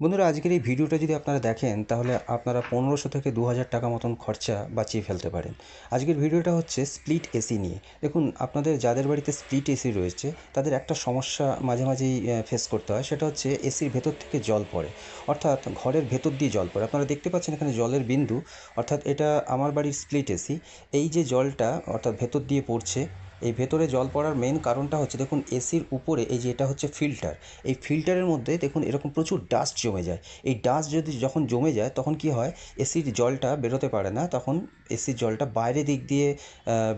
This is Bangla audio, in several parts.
বন্ধুরা, আজকের এই ভিডিওটা যদি আপনারা দেখেন তাহলে আপনারা 1500 থেকে 2000 টাকা মতন খরচা বাঁচিয়ে ফেলতে পারেন। আজকের ভিডিওটা হচ্ছে স্প্লিট এসি নিয়ে। দেখুন, আপনাদের যাদের বাড়িতে স্প্লিট এসি রয়েছে তাদের একটা সমস্যা মাঝে মাঝেই ফেস করতে হয়, সেটা হচ্ছে এসির ভেতর থেকে জল পড়ে, অর্থাৎ ঘরের ভেতর দিয়ে জল পড়ে। আপনারা দেখতে পাচ্ছেন এখানে জলের বিন্দু, অর্থাৎ এটা আমার বাড়ির স্প্লিট এসি। এই যে জলটা অর্থাৎ ভেতর দিয়ে পড়ছে, এই ভেতরে জল পড়ার মেন কারণটা হচ্ছে, দেখুন এসির উপরে এই যে এটা হচ্ছে ফিল্টার, এই ফিল্টারের মধ্যে দেখুন এরকম প্রচুর ডাস্ট জমে যায়। এই ডাস্ট যখন জমে যায় তখন কি হয়, এসির জলটা বেরোতে পারে না, তখন এসির জলটা বাইরে দিক দিয়ে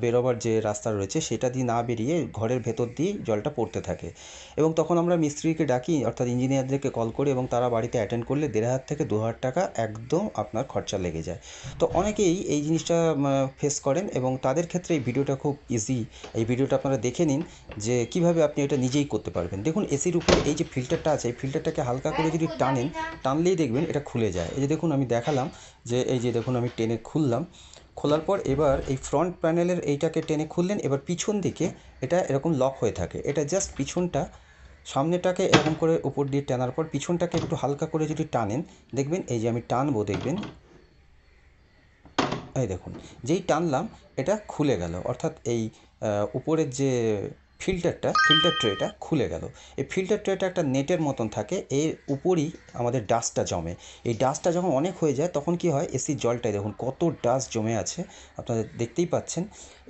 বেরোবার যে রাস্তা রয়েছে সেটা দিয়ে না বেরিয়ে ঘরের ভেতর দিয়ে জলটা পড়তে থাকে। এবং তখন আমরা মিস্ত্রিকে ডাকি, অর্থাৎ ইঞ্জিনিয়ারদেরকে কল করি, এবং তারা বাড়িতে অ্যাটেন্ড করলে 1500 থেকে 2000 টাকা একদম আপনার খরচা লেগে যায়। তো অনেকেই এই জিনিসটা ফেস করেন, এবং তাদের ক্ষেত্রে এই ভিডিওটা খুব ইজি। এই ভিডিওটা আপনারা দেখে নিন যে কিভাবে আপনি এটা নিজেই করতে পারবেন। দেখুন, এসির উপরে এই যে ফিল্টারটা আছে, এই ফিল্টারটাকে হালকা করে যদি টানলেই দেখবেন এটা খুলে যায়। এই যে দেখুন, আমি দেখালাম যে এই যে দেখুন আমি টেনে খুললাম। খোলার পর এবার এই ফ্রন্ট প্যানেলের এইটাকে টেনে খুললেন, এবার পিছন দিকে এটা এরকম লক হয়ে থাকে। এটা জাস্ট পিছনটা, সামনেটাকে এরকম করে উপর দিয়ে টানার পর পিছনটাকে একটু হালকা করে যদি টানেন, দেখবেন এই যে আমি টানবো, দেখবেন এই দেখুন যেই টানলাম এটা খুলে গেল, অর্থাৎ এই উপরের যে ফিল্টার ট্রেটা খুলে গেল। এই ফিল্টার ট্রেটা একটা নেটের মতন থাকে, এর উপরই আমাদের ডাস্টটা জমে। এই ডাস্টটা যখন অনেক হয়ে যায় তখন কি হয়, এসির জলটায় দেখুন কত ডাস্ট জমে আছে, আপনারা দেখতেই পাচ্ছেন।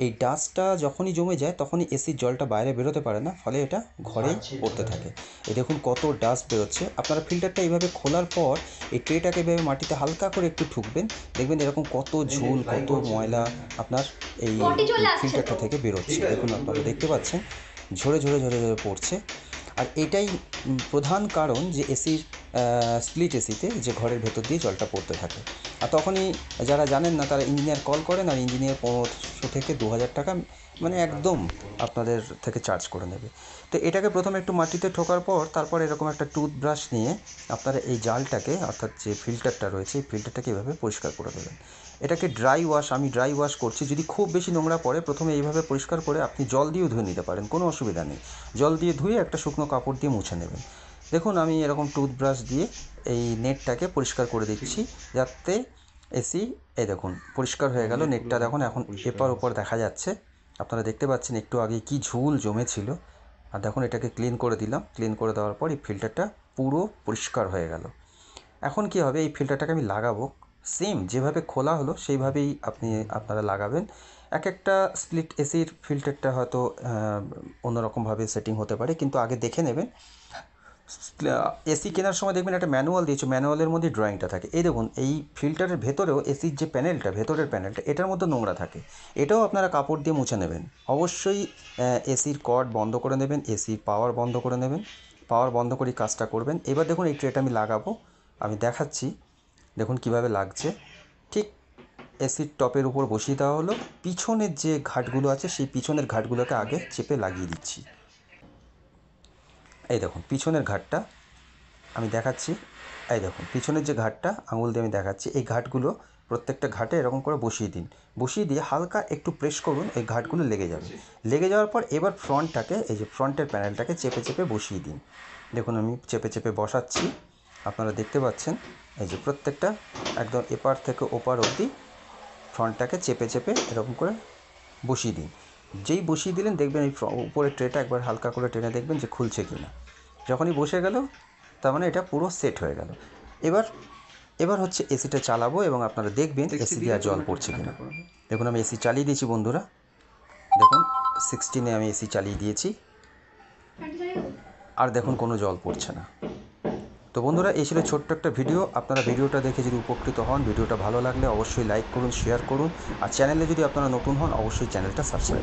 এই ডাস্টটা যখনই জমে যায় তখনই এসির জলটা বাইরে বেরোতে পারে না, ফলে এটা ঘরেই পড়তে থাকে। এই দেখুন কত ডাস্ট বেরোচ্ছে। আপনারা ফিল্টারটা এইভাবে খোলার পর এই ট্রেটাকে এভাবে মাটিতে হালকা করে একটু ঠুকবেন, দেখবেন এরকম কত ঝুল, কত ময়লা আপনার এই ফিল্টারটা থেকে বেরোচ্ছে। দেখুন আপনারা দেখতে পাচ্ছেন ঝরে ঝরে ঝরে ঝরে পড়ছে। আর এটাই প্রধান কারণ যে এসির স্প্লিট এসিতে যে ঘরের ভেতর দিয়ে জলটা পড়তে থাকে। আর তখনই যারা জানেন না তারা ইঞ্জিনিয়ার কল করেন, আর ইঞ্জিনিয়ার 1500 থেকে 2000 টাকা মানে একদম আপনাদের থেকে চার্জ করে নেবে। তো এটাকে প্রথমে একটু মাটিতে ঠোকার পর তারপর এরকম একটা টুথব্রাশ নিয়ে আপনারা এই জালটাকে, অর্থাৎ যে ফিল্টারটা রয়েছে এই ফিল্টারটাকে এভাবে পরিষ্কার করে দেবেন। এটাকে আমি ড্রাই ওয়াশ করছি। যদি খুব বেশি নোংরা পড়ে প্রথমে এইভাবে পরিষ্কার করে আপনি জল দিয়েও ধুয়ে নিতে পারেন, কোনো অসুবিধা নেই। জল দিয়ে ধুয়ে একটা শুকনো কাপড় দিয়ে মুছে নেবেন। দেখুন আমি এরকম টুথব্রাশ দিয়ে এই নেটটাকে পরিষ্কার করে দিচ্ছি, যাতে এসি, এই দেখুন পরিষ্কার হয়ে গেল নেটটা। দেখুন এখন এপার ওপর দেখা যাচ্ছে, আপনারা দেখতে পাচ্ছেন একটু আগে কি ঝুল জমেছিল। আর দেখুন এটাকে ক্লিন করে দিলাম। ক্লিন করে দেওয়ার পর এই ফিল্টারটা পুরো পরিষ্কার হয়ে গেল। এখন কি হবে, এই ফিল্টারটাকে আমি লাগাবো। সেম যেভাবে খোলা হলো সেইভাবেই আপনারা লাগাবেন। এক একটা স্প্লিট এসির ফিল্টারটা হয়তো অন্যরকমভাবে সেটিং হতে পারে, কিন্তু আগে দেখে নেবেন। এসি কেনার সময় দেখবেন একটা ম্যানুয়াল দিয়েছে, ম্যানুয়ালের মধ্যে ড্রয়িংটা থাকে। এই দেখুন এই ফিল্টারের ভেতরেও এসির যে প্যানেলটা, ভেতরের প্যানেলটা, এটার মধ্যে নোংরা থাকে। এটাও আপনারা কাপড় দিয়ে মুছে নেবেন। অবশ্যই এসির কর্ড বন্ধ করে নেবেন, এসির পাওয়ার বন্ধ করে নেবেন। পাওয়ার বন্ধ করেই কাজটা করবেন। এবার দেখুন এই ট্রেটা আমি লাগাবো, আমি দেখাচ্ছি দেখুন কিভাবে লাগছে। ঠিক এসির টপের উপর বসিয়ে দেওয়া হলো। পিছনের যে ঘাটগুলো আছে সেই পিছনের ঘাটগুলোকে আগে চেপে লাগিয়ে দিচ্ছি। এই দেখুন পিছনের ঘাটটা আমি দেখাচ্ছি। এই দেখুন পিছনের যে ঘাটটা আঙুল দিয়ে আমি দেখাচ্ছি, এই ঘাটগুলো প্রত্যেকটা ঘাটে এরকম করে বসিয়ে দিন। বসিয়ে দিয়ে হালকা একটু প্রেস করুন, এই ঘাটগুলো লেগে যাবে। লেগে যাওয়ার পর এবার ফ্রন্টটাকে, এই যে ফ্রন্টের প্যানেলটাকে চেপে চেপে বসিয়ে দিন। দেখুন আমি চেপে চেপে বসাচ্ছি, আপনারা দেখতে পাচ্ছেন। এই যে প্রত্যেকটা একদম এপার থেকে ওপার অবধি ফ্রন্টটাকে চেপে চেপে এরকম করে বসিয়ে দিন। যেই বসিয়ে দিলেন দেখবেন এই উপরের ট্রেটা একবার হালকা করে টেনে দেখবেন যে খুলছে কি না। যখনই বসে গেল তার মানে এটা পুরো সেট হয়ে গেল। এবার হচ্ছে এসিটা চালাবো এবং আপনারা দেখবেন এসি দিয়ে জল পড়ছে কিনা। দেখুন আমি এসি চালিয়ে দিয়েছি বন্ধুরা, দেখুন 16-এ আমি এসি চালিয়ে দিয়েছি, আর দেখুন কোনো জল পড়ছে না। তো বন্ধুরা, এই ছিল ছোট্ট একটা ভিডিও। আপনারা ভিডিওটা দেখে যদি উপকৃত হন, ভিডিওটা ভালো লাগলে অবশ্যই লাইক করুন, শেয়ার করুন, আর চ্যানেলে যদি আপনারা নতুন হন অবশ্যই চ্যানেলটা সাবস্ক্রাইব